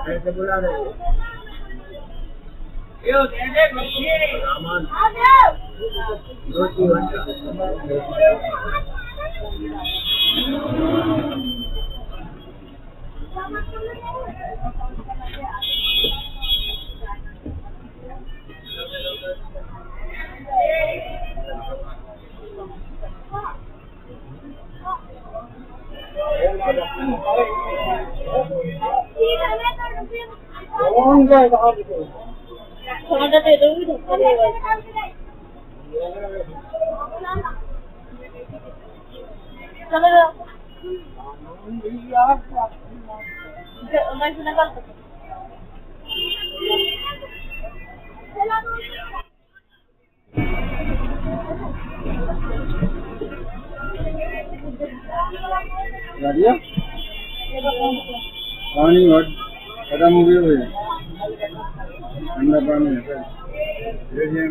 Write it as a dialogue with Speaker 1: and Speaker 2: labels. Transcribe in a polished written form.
Speaker 1: ऐसे बुला रहे हो रामान रोटी कौन जाए कहाँ खाना दे दो पानी और खत्म हो गया ठंडा पानी है